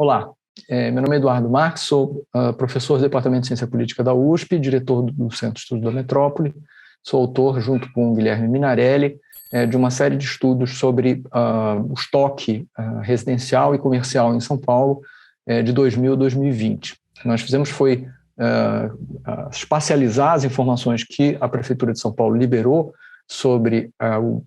Olá, meu nome é Eduardo Marques, sou professor do Departamento de Ciência Política da USP, diretor do Centro de Estudos da Metrópole, sou autor, junto com o Guilherme Minarelli, de uma série de estudos sobre o estoque residencial e comercial em São Paulo de 2000 a 2020. Nós fizemos foi espacializar as informações que a Prefeitura de São Paulo liberou sobre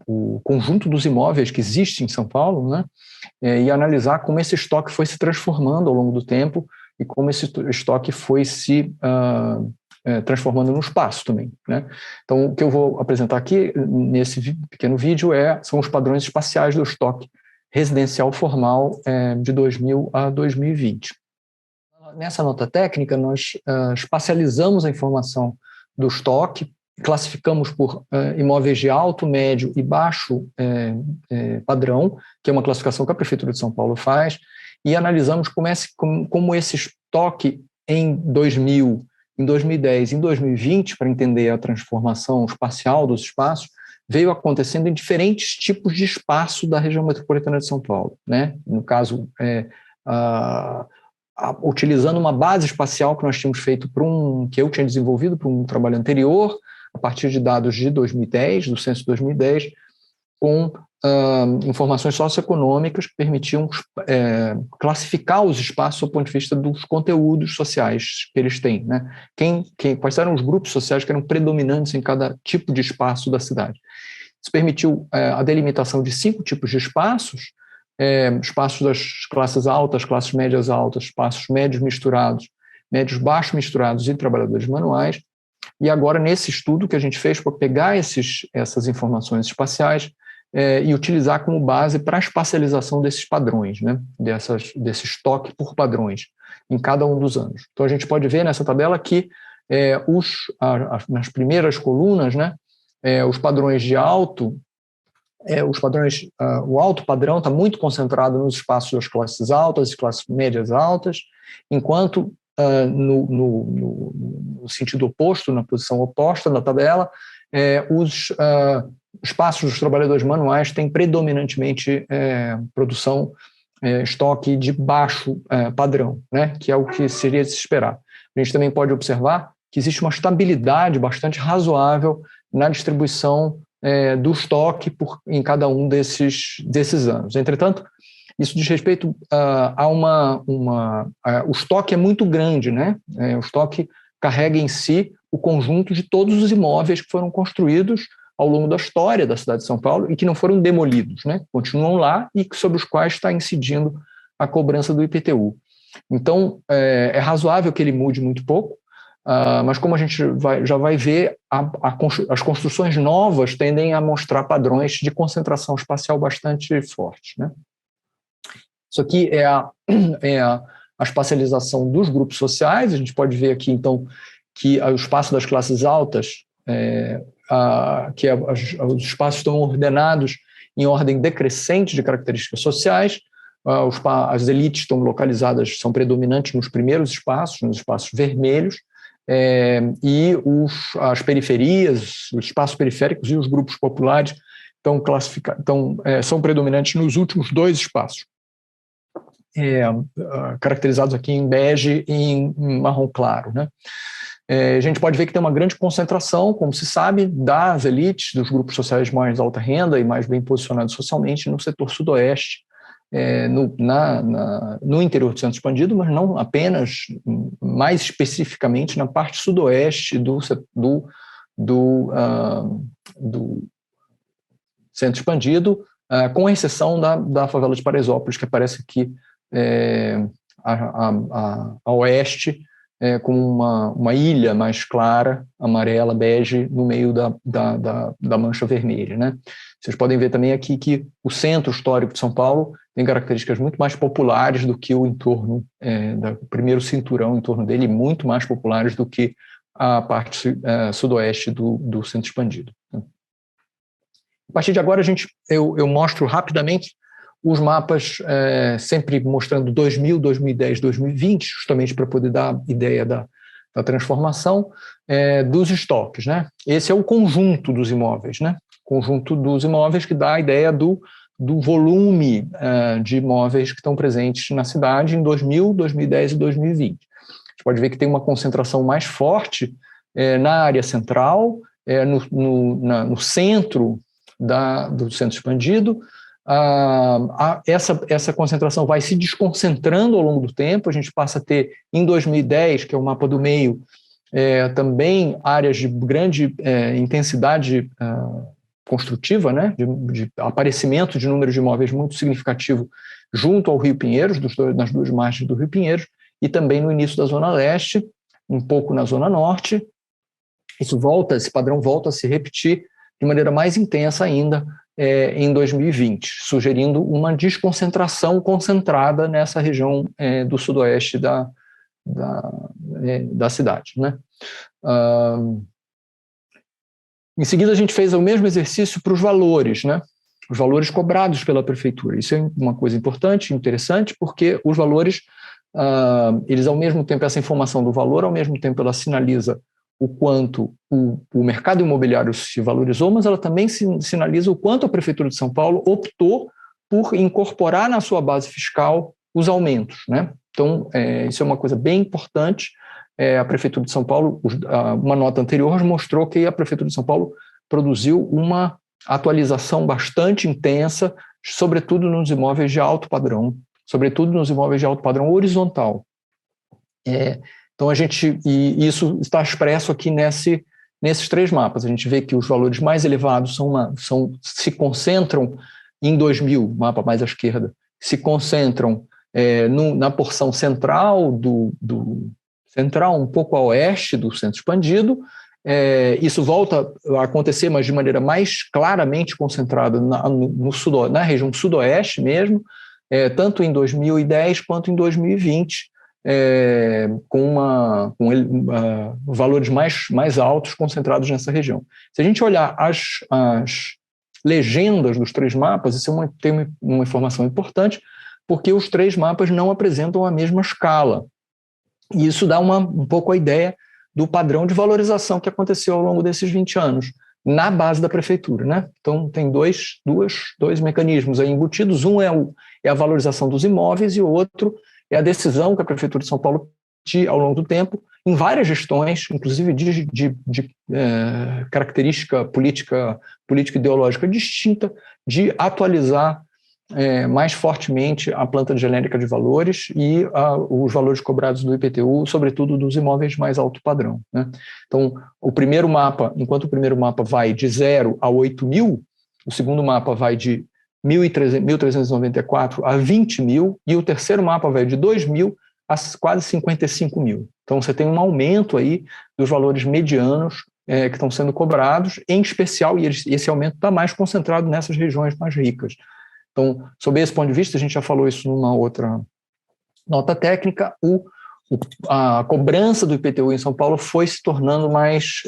o conjunto dos imóveis que existem em São Paulo, né? E analisar como esse estoque foi se transformando ao longo do tempo e como esse estoque foi se transformando no espaço também, né? Então, o que eu vou apresentar aqui nesse pequeno vídeo são os padrões espaciais do estoque residencial formal de 2000 a 2020. Nessa nota técnica, nós espacializamos a informação do estoque, classificamos por imóveis de alto, médio e baixo padrão, que é uma classificação que a Prefeitura de São Paulo faz, e analisamos como esse estoque em 2000, em 2010 e em 2020, para entender a transformação espacial dos espaços, veio acontecendo em diferentes tipos de espaço da região metropolitana de São Paulo, né? No caso, utilizando uma base espacial que nós tínhamos feito que eu tinha desenvolvido para um trabalho anterior, a partir de dados de 2010, do censo de 2010, com informações socioeconômicas que permitiam classificar os espaços do ponto de vista dos conteúdos sociais que eles têm, né? Quais eram os grupos sociais que eram predominantes em cada tipo de espaço da cidade. Isso permitiu a delimitação de 5 tipos de espaços, espaços das classes altas, classes médias altas, espaços médios misturados, médios baixos misturados e trabalhadores manuais. E agora, nesse estudo que a gente fez para pegar essas informações espaciais e utilizar como base para a espacialização desses padrões, né? Desse estoque por padrões em cada um dos anos. Então, a gente pode ver nessa tabela que nas primeiras colunas, né, os padrões de alto, o alto padrão está muito concentrado nos espaços das classes altas e classes médias altas, enquanto no sentido oposto, na posição oposta da tabela, os espaços dos trabalhadores manuais têm predominantemente produção, estoque de baixo padrão, né, que é o que seria de se esperar. A gente também pode observar que existe uma estabilidade bastante razoável na distribuição do estoque em cada um desses anos. Entretanto, isso diz respeito o estoque é muito grande, né? O estoque carrega em si o conjunto de todos os imóveis que foram construídos ao longo da história da cidade de São Paulo e que não foram demolidos, né? Continuam lá e sobre os quais está incidindo a cobrança do IPTU. Então, é razoável que ele mude muito pouco, mas como a gente já vai ver, as construções novas tendem a mostrar padrões de concentração espacial bastante fortes, né? Isso aqui é a espacialização dos grupos sociais. A gente pode ver aqui, então, que o espaço das classes altas, os espaços estão ordenados em ordem decrescente de características sociais. As elites estão localizadas, são predominantes nos primeiros espaços, nos espaços vermelhos, e as periferias, os espaços periféricos e os grupos populares são predominantes nos últimos 2 espaços. Caracterizados aqui em bege e em marrom claro, né? A gente pode ver que tem uma grande concentração, como se sabe, das elites, dos grupos sociais de mais alta renda e mais bem posicionados socialmente no setor sudoeste, no interior do centro expandido, mas não apenas, mais especificamente na parte sudoeste do centro expandido, com exceção da favela de Paraisópolis, que aparece aqui a oeste, como uma ilha mais clara, amarela, bege, no meio da mancha vermelha, né? Vocês podem ver também aqui que o centro histórico de São Paulo tem características muito mais populares do que o entorno, o primeiro cinturão em torno dele, muito mais populares do que a parte sudoeste do centro expandido. A partir de agora, eu mostro rapidamente os mapas, sempre mostrando 2000, 2010, 2020, justamente para poder dar ideia da transformação dos estoques, né? Esse é o conjunto dos imóveis, né? Conjunto dos imóveis que dá a ideia do do volume de imóveis que estão presentes na cidade em 2000, 2010 e 2020. A gente pode ver que tem uma concentração mais forte na área central, no centro do centro expandido. Essa concentração vai se desconcentrando ao longo do tempo. A gente passa a ter, em 2010, que é o mapa do meio, também áreas de grande intensidade construtiva, né, de aparecimento de número de imóveis muito significativo junto ao Rio Pinheiros, nas duas margens do Rio Pinheiros, e também no início da Zona Leste, um pouco na Zona Norte. Esse padrão volta a se repetir de maneira mais intensa ainda em 2020, sugerindo uma desconcentração concentrada nessa região do sudoeste da cidade, né? Em seguida, a gente fez o mesmo exercício para os valores, né? Os valores cobrados pela prefeitura. Isso é uma coisa importante, interessante, porque os valores, eles, ao mesmo tempo, essa informação do valor, ao mesmo tempo, ela sinaliza o quanto o mercado imobiliário se valorizou, mas ela também sinaliza o quanto a Prefeitura de São Paulo optou por incorporar na sua base fiscal os aumentos, né? Então, isso é uma coisa bem importante. A Prefeitura de São Paulo, uma nota anterior mostrou que a Prefeitura de São Paulo produziu uma atualização bastante intensa, sobretudo nos imóveis de alto padrão, sobretudo nos imóveis de alto padrão horizontal. Então, e isso está expresso aqui nesses três mapas. A gente vê que os valores mais elevados se concentram em 2000, mapa mais à esquerda, se concentram na porção central central, um pouco a oeste do centro expandido. Isso volta a acontecer, mas de maneira mais claramente concentrada na região sudoeste mesmo, tanto em 2010 quanto em 2020, com valores mais altos concentrados nessa região. Se a gente olhar as legendas dos três mapas, isso tem uma informação importante, porque os três mapas não apresentam a mesma escala. E isso dá um pouco a ideia do padrão de valorização que aconteceu ao longo desses 20 anos, na base da prefeitura, né? Então, tem dois mecanismos aí embutidos. Um é a valorização dos imóveis e o outro é a decisão que a Prefeitura de São Paulo tinha ao longo do tempo, em várias gestões, inclusive de característica política ideológica distinta, de atualizar mais fortemente a planta genérica de valores e os valores cobrados do IPTU, sobretudo dos imóveis mais alto padrão, né? Então, enquanto o primeiro mapa vai de 0 a 8.000, o segundo mapa vai de 1.394 a 20.000 e o terceiro mapa vai de 2.000 a quase 55.000. Então, você tem um aumento aí dos valores medianos que estão sendo cobrados, em especial, e esse aumento está mais concentrado nessas regiões mais ricas. Então, sob esse ponto de vista, a gente já falou isso numa outra nota técnica, a cobrança do IPTU em São Paulo foi se tornando mais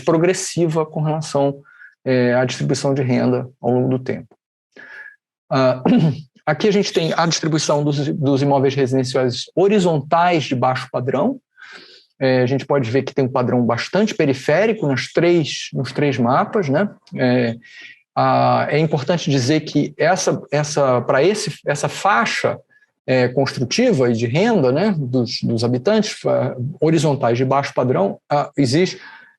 progressiva com relação à distribuição de renda ao longo do tempo. Aqui a gente tem a distribuição dos imóveis residenciais horizontais de baixo padrão. A gente pode ver que tem um padrão bastante periférico nos três mapas, né? É importante dizer que essa faixa construtiva e de renda, né, dos habitantes horizontais de baixo padrão,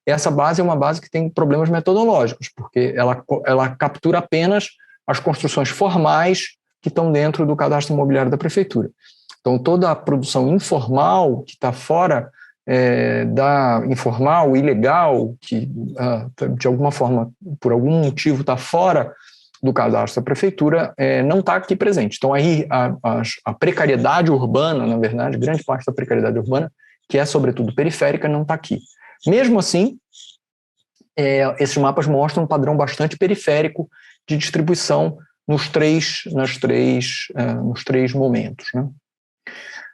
essa base é uma base que tem problemas metodológicos, porque ela captura apenas as construções formais que estão dentro do cadastro imobiliário da prefeitura. Então, toda a produção informal que está fora da informal, ilegal, que de alguma forma, por algum motivo, está fora do cadastro da prefeitura, não está aqui presente. Então, aí a precariedade urbana, na verdade, grande parte da precariedade urbana, que é sobretudo periférica, não está aqui. Mesmo assim, esses mapas mostram um padrão bastante periférico de distribuição nos três momentos, né?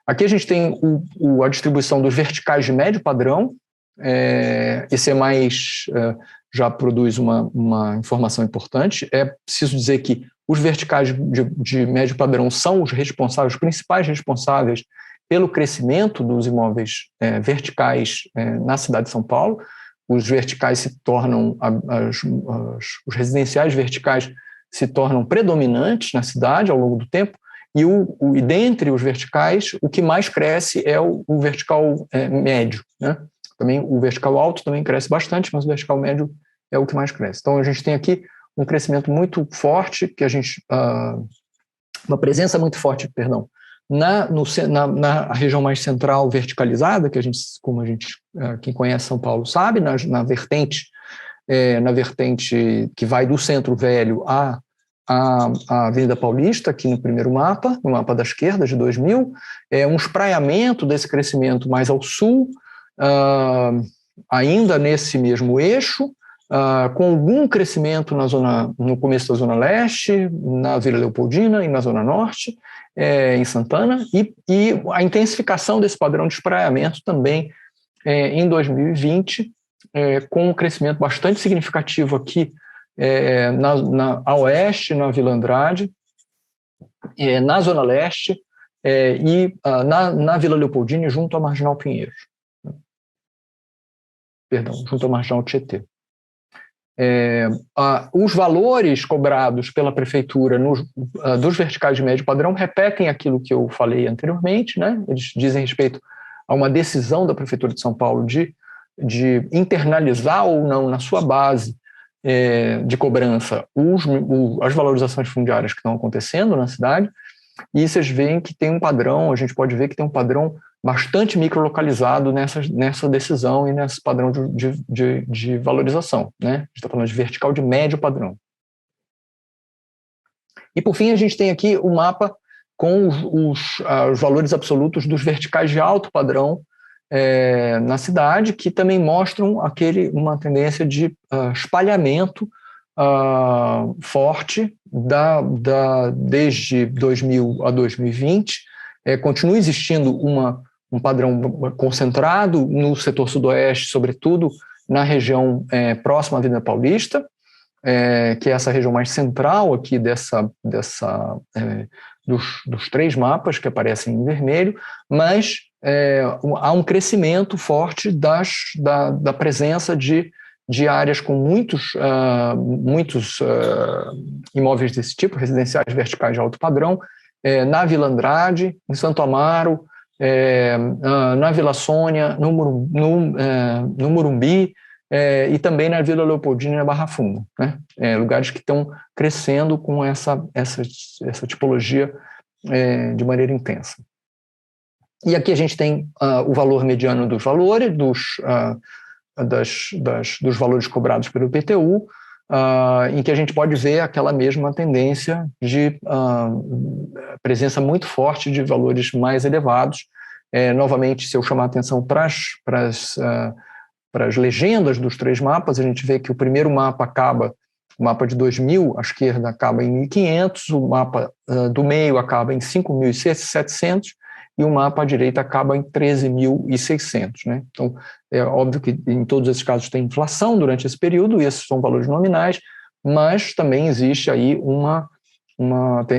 Aqui a gente tem a distribuição dos verticais de médio padrão. Esse já produz uma informação importante. É preciso dizer que os verticais de médio padrão são os principais responsáveis pelo crescimento dos imóveis verticais na cidade de São Paulo. Os verticais se tornam, os residenciais verticais se tornam predominantes na cidade ao longo do tempo, e dentre os verticais, o que mais cresce é o vertical médio, né? Também o vertical alto também cresce bastante, mas o vertical médio é o que mais cresce. Então, a gente tem aqui um crescimento muito forte, uma presença muito forte, perdão, na região mais central verticalizada, como quem conhece São Paulo sabe, na vertente que vai do Centro Velho à Avenida Paulista, aqui no primeiro mapa, no mapa da esquerda, de 2000, um espraiamento desse crescimento mais ao sul, ainda nesse mesmo eixo, com algum crescimento no começo da Zona Leste, na Vila Leopoldina e na Zona Norte, em Santana, e a intensificação desse padrão de espraiamento também em 2020, com um crescimento bastante significativo aqui a oeste, na Vila Andrade, na Zona Leste e na Vila Leopoldina, junto à Marginal Pinheiros. Perdão, junto à Marginal Tietê. Os valores cobrados pela prefeitura dos verticais de médio padrão repetem aquilo que eu falei anteriormente, né? Eles dizem respeito a uma decisão da Prefeitura de São Paulo de internalizar ou não na sua base de cobrança as valorizações fundiárias que estão acontecendo na cidade, e vocês veem que tem um padrão, a gente pode ver que tem um padrão bastante microlocalizado nessa decisão e nesse padrão de valorização, né? A gente está falando de vertical de médio padrão. E, por fim, a gente tem aqui o mapa com os valores absolutos dos verticais de alto padrão na cidade, que também mostram uma tendência de espalhamento forte desde 2000 a 2020. Continua existindo um padrão concentrado no setor sudoeste, sobretudo na região próxima à Avenida Paulista, que é essa região mais central aqui dos três mapas que aparecem em vermelho, mas há um crescimento forte da presença de áreas com muitos imóveis desse tipo, residenciais verticais de alto padrão, na Vila Andrade, em Santo Amaro, na Vila Sônia, no Morumbi, e também na Vila Leopoldina e na Barra Funda, né? Lugares que estão crescendo com essa tipologia de maneira intensa. E aqui a gente tem o valor mediano dos valores, dos valores cobrados pelo IPTU, em que a gente pode ver aquela mesma tendência de presença muito forte de valores mais elevados. Novamente, se eu chamar a atenção para as legendas dos três mapas, a gente vê que o primeiro mapa o mapa de 2000, à esquerda, acaba em 1.500, o mapa do meio acaba em 5.700, e o mapa à direita acaba em 13.600, né? Então, é óbvio que em todos esses casos tem inflação durante esse período, e esses são valores nominais, mas também existe aí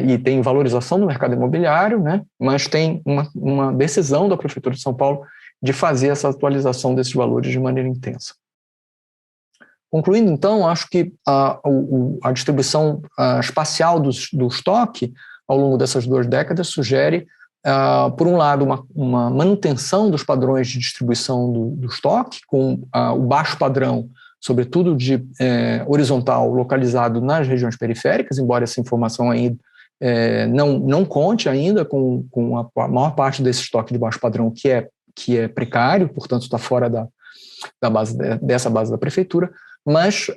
e tem valorização do mercado imobiliário, né? Mas tem uma decisão da Prefeitura de São Paulo de fazer essa atualização desses valores de maneira intensa. Concluindo, então, acho que a distribuição espacial do estoque ao longo dessas 2 décadas sugere, por um lado, uma manutenção dos padrões de distribuição do estoque, com o baixo padrão, sobretudo de horizontal, localizado nas regiões periféricas, embora essa informação ainda não conte ainda com a maior parte desse estoque de baixo padrão que é precário, portanto está fora dessa base da prefeitura, mas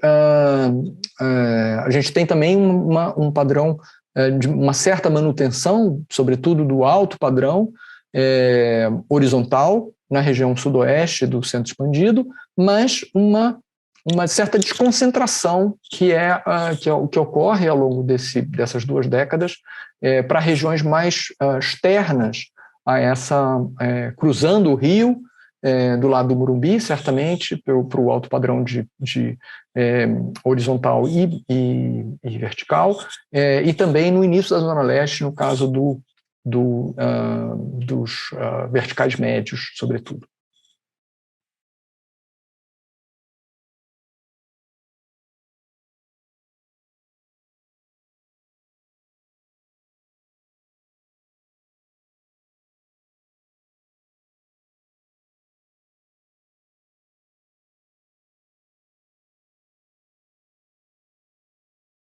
a gente tem também um padrão de uma certa manutenção, sobretudo do alto padrão horizontal na região sudoeste do centro expandido, mas uma certa desconcentração que ocorre ao longo dessas 2 décadas para regiões mais externas a cruzando o rio, do lado do Morumbi, certamente, para o alto padrão de horizontal e vertical, e também no início da Zona Leste, no caso dos verticais médios, sobretudo.